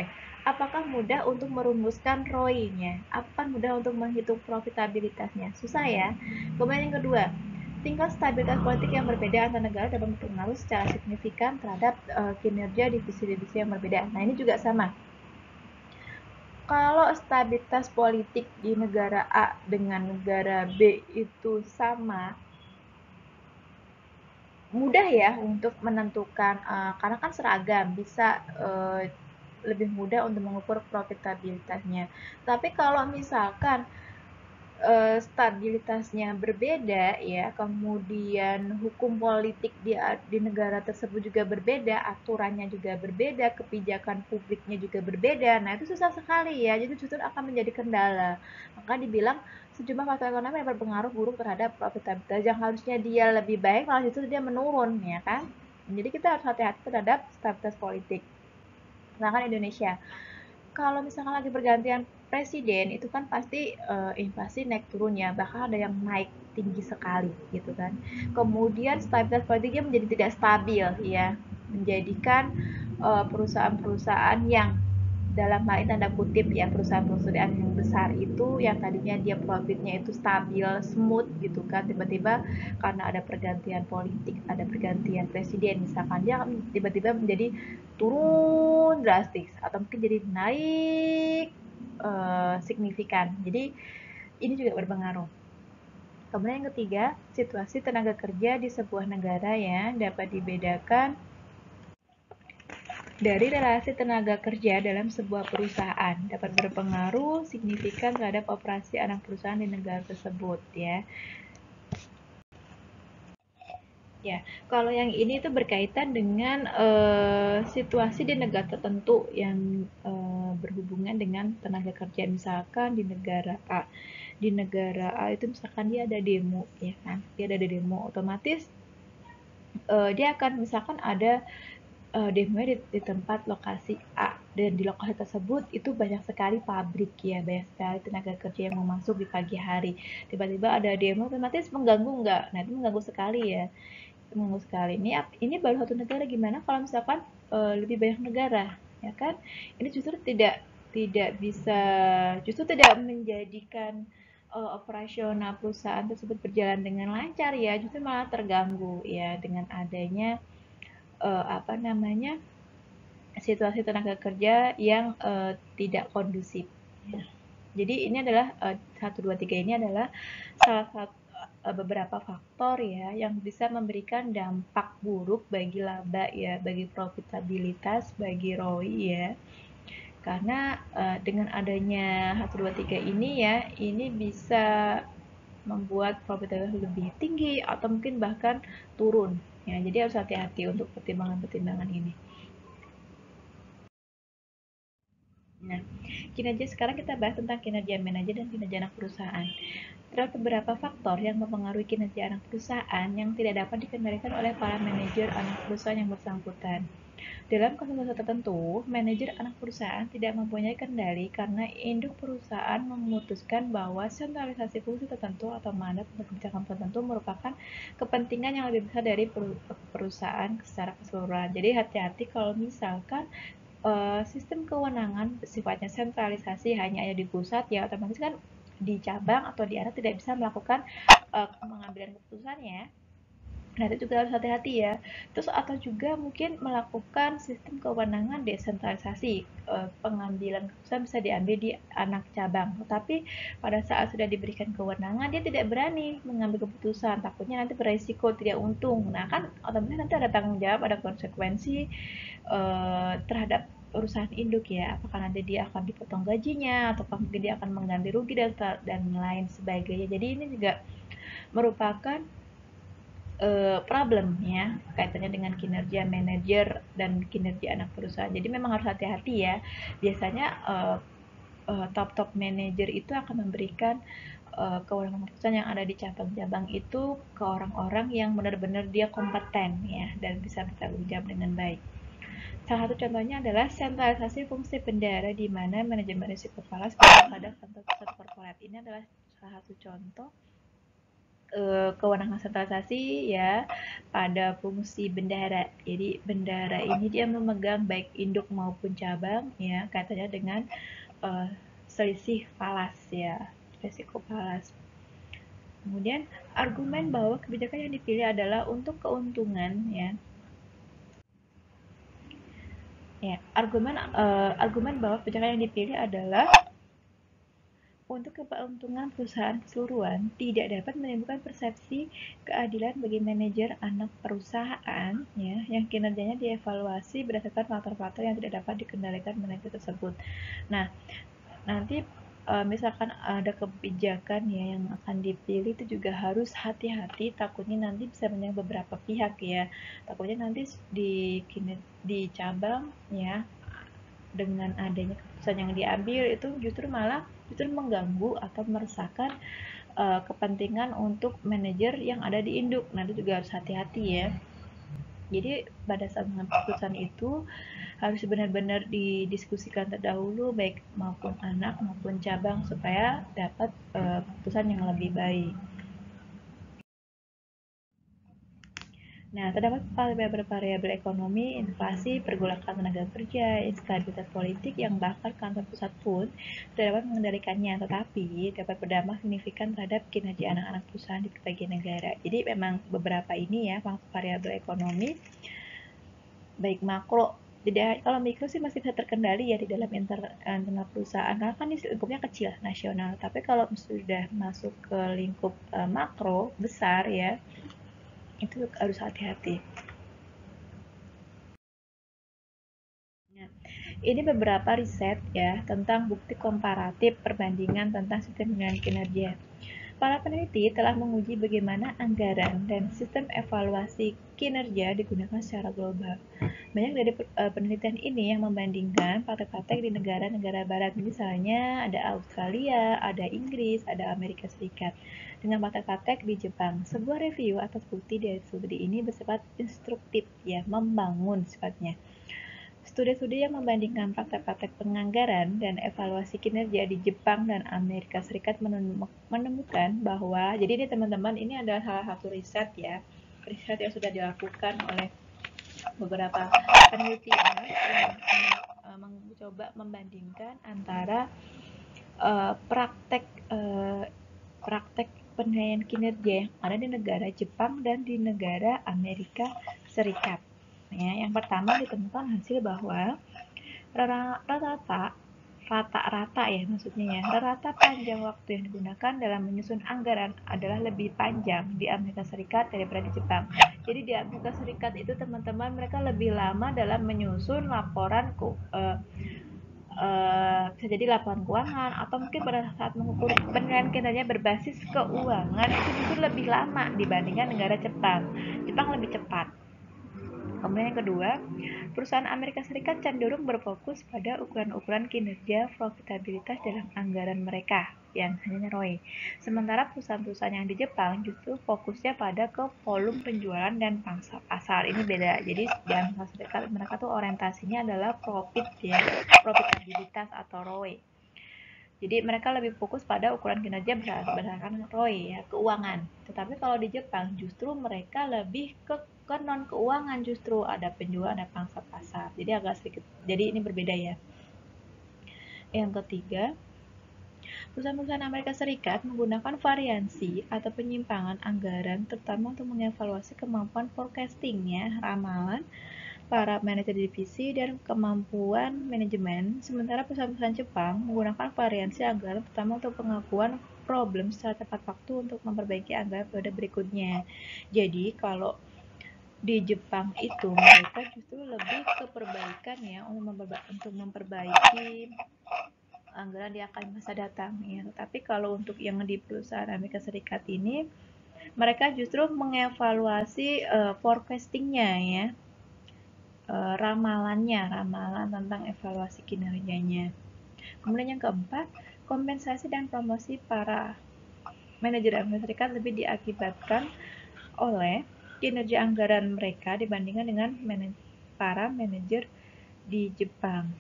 apakah mudah untuk merumuskan ROI-nya? Apakah mudah untuk menghitung profitabilitasnya? Susah ya. Kemudian yang kedua, tingkat stabilitas politik yang berbeda antar negara dapat berpengaruh secara signifikan terhadap kinerja divisi-divisi yang berbeda. Nah, ini juga sama. Kalau stabilitas politik di negara A dengan negara B itu sama, mudah ya untuk menentukan, karena kan seragam, bisa lebih mudah untuk mengukur profitabilitasnya. Tapi kalau misalkan stabilitasnya berbeda ya, kemudian hukum politik di negara tersebut juga berbeda, aturannya juga berbeda, kebijakan publiknya juga berbeda. Nah, itu susah sekali ya. Jadi justru akan menjadi kendala. Maka dibilang sejumlah faktor ekonomi yang berpengaruh buruk terhadap profitabilitas, yang harusnya dia lebih baik malah justru dia menurun ya kan. Jadi kita harus hati-hati terhadap stabilitas politik. Sedangkan Indonesia, kalau misalkan lagi pergantian presiden itu kan pasti inflasi naik turun ya, bahkan ada yang naik tinggi sekali gitu kan. Kemudian stabilitas politiknya menjadi tidak stabil ya, menjadikan perusahaan-perusahaan yang dalam hal ini tanda kutip ya, perusahaan-perusahaan yang besar itu yang tadinya dia profitnya itu stabil, smooth gitu kan, tiba-tiba karena ada pergantian politik, ada pergantian presiden misalkan, dia tiba-tiba menjadi turun drastis atau mungkin jadi naik signifikan. Jadi ini juga berpengaruh. Kemudian yang ketiga, situasi tenaga kerja di sebuah negara ya dapat dibedakan dari relasi tenaga kerja dalam sebuah perusahaan, dapat berpengaruh signifikan terhadap operasi anak perusahaan di negara tersebut ya. Ya, kalau yang ini itu berkaitan dengan situasi di negara tertentu yang berhubungan dengan tenaga kerja. Misalkan di negara A, di negara A itu misalkan dia ada demo, ya kan? Dia ada demo, otomatis dia akan misalkan ada demo di tempat lokasi A, dan di lokasi tersebut itu banyak sekali pabrik ya, banyak sekali tenaga kerja yang mau masuk di pagi hari. Tiba-tiba ada demo, otomatis mengganggu nggak? Nah, itu mengganggu sekali ya. Mengganggu sekali. Ini baru satu negara, gimana kalau misalkan lebih banyak negara, ya kan? Ini justru tidak bisa, justru tidak menjadikan operasional perusahaan tersebut berjalan dengan lancar ya, justru malah terganggu ya dengan adanya apa namanya, situasi tenaga kerja yang tidak kondusif. Jadi ini adalah 1, 2, 3 ini adalah salah satu beberapa faktor ya yang bisa memberikan dampak buruk bagi laba ya, bagi profitabilitas, bagi ROI ya. Karena dengan adanya 1, 2, 3 ini ya, ini bisa membuat profitabilitas lebih tinggi atau mungkin bahkan turun. Ya, jadi harus hati-hati untuk pertimbangan-pertimbangan ini. Nah, kinerja sekarang kita bahas tentang kinerja manajer dan kinerja anak perusahaan. Terdapat beberapa faktor yang mempengaruhi kinerja anak perusahaan yang tidak dapat dikendalikan oleh para manajer anak perusahaan yang bersangkutan. Dalam kasus tertentu, manajer anak perusahaan tidak mempunyai kendali karena induk perusahaan memutuskan bahwa sentralisasi fungsi tertentu atau mandat untuk kebijakan tertentu merupakan kepentingan yang lebih besar dari perusahaan secara keseluruhan. Jadi hati-hati kalau misalkan sistem kewenangan sifatnya sentralisasi, hanya ada di pusat ya, otomatis kan di cabang atau di anak tidak bisa melakukan pengambilan keputusannya. Nah, itu juga harus hati-hati ya. Terus atau juga mungkin melakukan sistem kewenangan desentralisasi, pengambilan keputusan bisa diambil di anak cabang. Tetapi pada saat sudah diberikan kewenangan, dia tidak berani mengambil keputusan, takutnya nanti beresiko tidak untung. Nah, kan otomatis nanti ada tanggung jawab, ada konsekuensi terhadap perusahaan induk ya, apakah nanti dia akan dipotong gajinya, atau mungkin dia akan mengganti rugi dan lain sebagainya. Jadi ini juga merupakan problem ya, kaitannya dengan kinerja manajer dan kinerja anak perusahaan. Jadi memang harus hati-hati ya. Biasanya top manajer itu akan memberikan kewenangan keputusan yang ada di cabang-cabang itu ke orang-orang yang benar-benar dia kompeten ya dan bisa bertanggung jawab dengan baik. Salah satu contohnya adalah sentralisasi fungsi bendahara di mana manajemen risiko falas pada kantor pusat korporat. Ini adalah salah satu contoh kewenangan sentralisasi ya pada fungsi bendahara. Jadi bendahara ini dia memegang baik induk maupun cabang ya, katanya dengan selisih falas ya, risiko falas. Kemudian argumen bahwa kebijakan yang dipilih adalah untuk keuntungan ya, Ya, argumen bahwa kebijakan yang dipilih adalah untuk keuntungan perusahaan keseluruhan tidak dapat menimbulkan persepsi keadilan bagi manajer anak perusahaan ya, yang kinerjanya dievaluasi berdasarkan faktor-faktor yang tidak dapat dikendalikan manajer tersebut. Nah, nanti misalkan ada kebijakan ya yang akan dipilih itu juga harus hati-hati, takutnya nanti bisa menyerang beberapa pihak ya, takutnya nanti di cabang ya, dengan adanya keputusan yang diambil itu justru mengganggu atau meresahkan kepentingan untuk manajer yang ada di induk. Nah, itu juga harus hati-hati ya. Jadi pada saat mengambil keputusan itu harus benar-benar didiskusikan terdahulu, baik maupun anak maupun cabang, supaya dapat keputusan yang lebih baik. Nah, terdapat variabel ekonomi, inflasi, pergolakan tenaga kerja, instabilitas politik yang bahkan kantor pusat pun tidak dapat mengendalikannya, tetapi dapat berdampak signifikan terhadap kinerja anak-anak perusahaan di berbagai negara. Jadi memang beberapa ini ya, variabel ekonomi, baik makro, tidak, kalau mikro sih masih bisa terkendali ya di dalam internal perusahaan, karena kan ini lingkupnya kecil, nasional. Tapi kalau sudah masuk ke lingkup makro, besar ya, itu harus hati-hati. Nah, ini beberapa riset ya tentang bukti komparatif perbandingan tentang sistem dengan kinerja. Para peneliti telah menguji bagaimana anggaran dan sistem evaluasi kinerja digunakan secara global. Banyak dari penelitian ini yang membandingkan praktek-praktek di negara-negara barat, misalnya ada Australia, ada Inggris, ada Amerika Serikat, dengan praktek-praktek di Jepang. Sebuah review atas bukti dari studi ini bersifat instruktif ya, membangun sifatnya. Studi-studi yang membandingkan praktek-praktek penganggaran dan evaluasi kinerja di Jepang dan Amerika Serikat menemukan bahwa, jadi ini teman-teman, ini adalah salah satu riset ya, riset yang sudah dilakukan oleh beberapa peneliti yang mencoba membandingkan antara praktek praktek penilaian kinerja yang ada di negara Jepang dan di negara Amerika Serikat. Ya, yang pertama ditemukan hasil bahwa rata-rata ya, maksudnya ya, rata panjang waktu yang digunakan dalam menyusun anggaran adalah lebih panjang di Amerika Serikat daripada di Jepang. Jadi di Amerika Serikat itu teman-teman, mereka lebih lama dalam menyusun laporan bisa jadi laporan keuangan, atau mungkin pada saat mengukur penilaian kinerja berbasis keuangan itu justru lebih lama dibandingkan negara Jepang. Jepang lebih cepat. Kemudian yang kedua, perusahaan Amerika Serikat cenderung berfokus pada ukuran-ukuran kinerja profitabilitas dalam anggaran mereka, yang hanya ROI. Sementara perusahaan-perusahaan yang di Jepang justru fokusnya pada ke volume penjualan dan pangsa pasar. Ini beda. Jadi di Amerika Serikat mereka tuh orientasinya adalah profit ya, profitabilitas atau ROI. Jadi mereka lebih fokus pada ukuran kinerja berdasarkan ROI ya, keuangan. Tetapi kalau di Jepang justru mereka lebih ke non keuangan, justru ada penjualan, ada pangsa pasar. Jadi agak sedikit. Jadi ini berbeda ya. Yang ketiga, perusahaan-perusahaan Amerika Serikat menggunakan variansi atau penyimpangan anggaran terutama untuk mengevaluasi kemampuan forecastingnya, ramalan para manajer divisi, dan kemampuan manajemen, sementara perusahaan-perusahaan Jepang menggunakan variansi anggaran terutama untuk pengakuan problem secara tepat waktu untuk memperbaiki anggaran periode berikutnya. Jadi kalau di Jepang itu mereka justru lebih ke perbaikan ya, untuk memperbaiki anggaran di akan masa datang ya. Tapi kalau untuk yang di perusahaan Amerika Serikat ini, mereka justru mengevaluasi forecastingnya ya, ramalan tentang evaluasi kinerjanya. Kemudian yang keempat, kompensasi dan promosi para manajer Amerika Serikat lebih diakibatkan oleh kinerja anggaran mereka dibandingkan dengan para manajer di Jepang.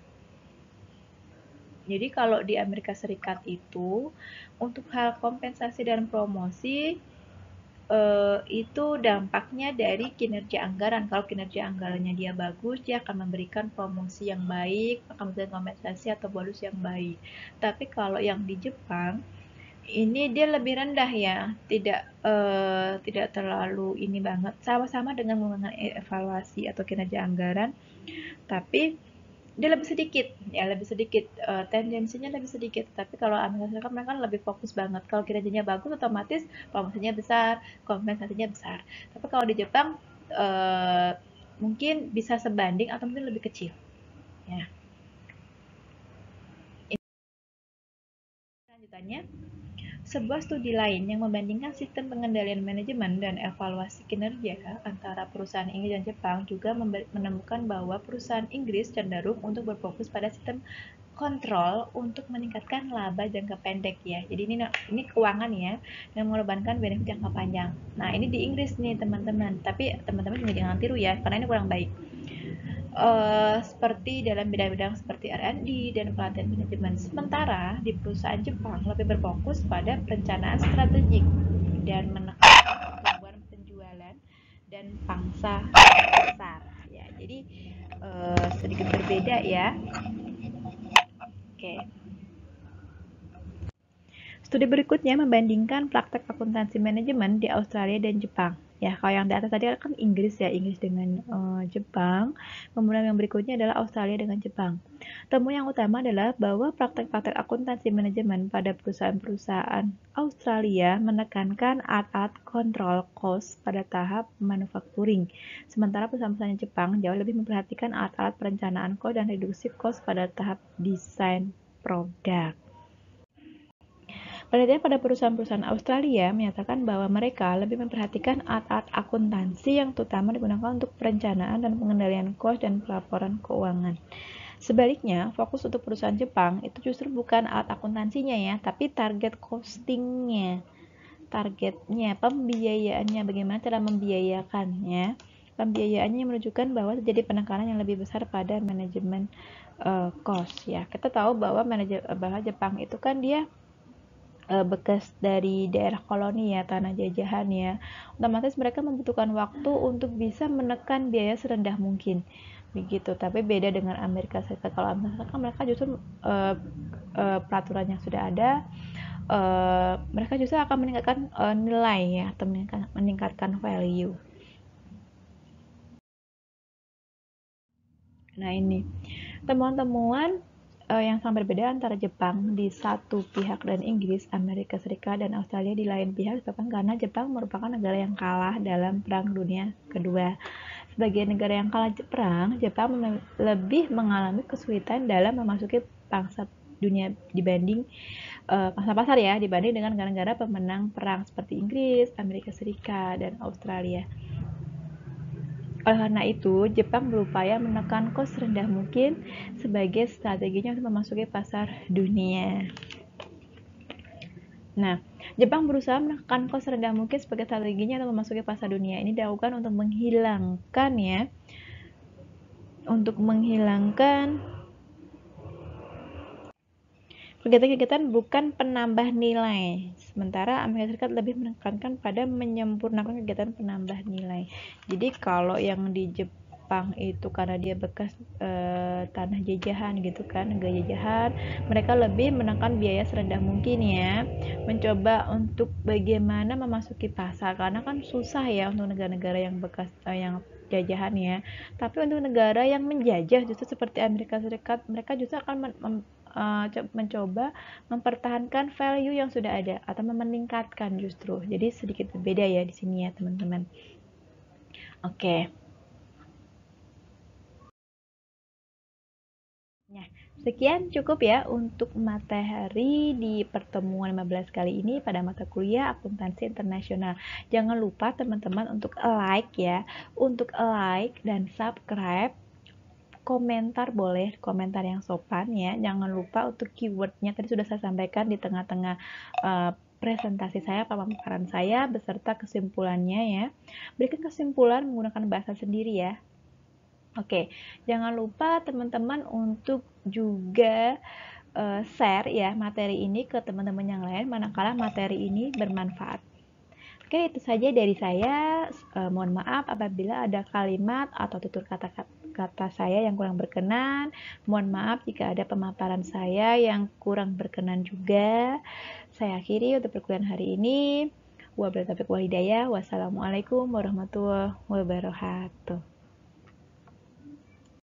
Jadi kalau di Amerika Serikat itu untuk hal kompensasi dan promosi itu dampaknya dari kinerja anggaran. Kalau kinerja anggarannya dia bagus, dia akan memberikan promosi yang baik, akan memberikan kompensasi atau bonus yang baik. Tapi kalau yang di Jepang ini dia lebih rendah ya, tidak terlalu banget, sama-sama dengan menggunakan evaluasi atau kinerja anggaran, tapi dia lebih sedikit ya, lebih sedikit, tendensinya lebih sedikit. Tapi kalau Amerika Serikat mereka kan lebih fokus banget. Kalau kinerjanya bagus otomatis promosinya besar, kompensasinya besar. Tapi kalau di Jepang mungkin bisa sebanding atau mungkin lebih kecil ya. Lanjutannya, sebuah studi lain yang membandingkan sistem pengendalian manajemen dan evaluasi kinerja antara perusahaan Inggris dan Jepang juga menemukan bahwa perusahaan Inggris cenderung untuk berfokus pada sistem kontrol untuk meningkatkan laba jangka pendek ya. Jadi ini keuangan ya, yang mengorbankan benefit jangka panjang. Nah, ini di Inggris nih teman-teman. Tapi teman-teman juga jangan tiru ya, karena ini kurang baik. Seperti dalam bidang-bidang seperti R&D dan pelatihan manajemen. Sementara di perusahaan Jepang lebih berfokus pada perencanaan strategik dan menekan pertumbuhan penjualan dan pangsa pasar. Ya, jadi sedikit berbeda ya. Oke. Studi berikutnya membandingkan praktek akuntansi manajemen di Australia dan Jepang. Ya, kalau yang di atas tadi kan Inggris ya, Inggris dengan Jepang. Kemudian yang berikutnya adalah Australia dengan Jepang. Temuan yang utama adalah bahwa praktek-praktek akuntansi manajemen pada perusahaan-perusahaan Australia menekankan alat-alat kontrol cost pada tahap manufacturing. Sementara perusahaan-perusahaan Jepang jauh lebih memperhatikan alat-alat perencanaan cost dan reduksi cost pada tahap desain produk. Penelitian pada perusahaan-perusahaan Australia menyatakan bahwa mereka lebih memperhatikan alat-alat akuntansi yang terutama digunakan untuk perencanaan dan pengendalian kos dan pelaporan keuangan. Sebaliknya, fokus untuk perusahaan Jepang itu justru bukan alat akuntansinya ya, tapi target costingnya, targetnya, pembiayaannya, bagaimana cara membiayakannya. Pembiayaannya menunjukkan bahwa terjadi penekanan yang lebih besar pada manajemen cost ya. Kita tahu bahwa Jepang itu kan dia bekas dari daerah koloni ya, tanah jajahan ya, otomatis mereka membutuhkan waktu untuk bisa menekan biaya serendah mungkin begitu. Tapi beda dengan Amerika Serikat. Kalau Amerika Serikat kan mereka justru peraturan yang sudah ada, mereka justru akan meningkatkan nilai ya, atau meningkatkan value. Nah, ini temuan-temuan yang sangat berbeda antara Jepang di satu pihak dan Inggris, Amerika Serikat, dan Australia di lain pihak disebabkan karena Jepang merupakan negara yang kalah dalam Perang Dunia Kedua. Sebagai negara yang kalah perang, Jepang lebih mengalami kesulitan dalam memasuki pangsa dunia dibanding pangsa pasar ya, dibanding dengan negara-negara pemenang perang seperti Inggris, Amerika Serikat, dan Australia. Oleh karena itu, Jepang berupaya menekan kos rendah mungkin sebagai strateginya untuk memasuki pasar dunia. Nah, Jepang berusaha menekan kos rendah mungkin sebagai strateginya untuk memasuki pasar dunia. Ini dilakukan untuk menghilangkan kegiatan-kegiatan bukan penambah nilai. Sementara Amerika Serikat lebih menekankan pada menyempurnakan kegiatan penambah nilai. Jadi kalau yang di Jepang itu karena dia bekas tanah jajahan gitu kan, negara jajahan, mereka lebih menekan biaya serendah mungkin ya, mencoba untuk bagaimana memasuki pasar, karena kan susah ya untuk negara-negara yang bekas yang jajahan ya. Tapi untuk negara yang menjajah justru seperti Amerika Serikat, mereka justru akan mencoba mempertahankan value yang sudah ada atau meningkatkan justru. Jadi sedikit berbeda ya di sini ya teman-teman. Oke. Nah, sekian cukup ya untuk materi di pertemuan 15 kali ini pada mata kuliah Akuntansi Internasional. Jangan lupa teman-teman untuk like ya, untuk like dan subscribe. Komentar boleh, komentar yang sopan ya. Jangan lupa untuk keywordnya tadi sudah saya sampaikan di tengah-tengah presentasi saya, pemaparan saya beserta kesimpulannya ya. Berikan kesimpulan menggunakan bahasa sendiri ya. Oke, jangan lupa teman-teman untuk juga share ya materi ini ke teman-teman yang lain manakala materi ini bermanfaat. Oke, itu saja dari saya. Mohon maaf apabila ada kalimat atau tutur kata saya yang kurang berkenan. Mohon maaf jika ada pemaparan saya yang kurang berkenan juga. Saya akhiri untuk perkuliahan hari ini. Wabillahi taufiq wal hidayah. Wassalamualaikum warahmatullahi wabarakatuh.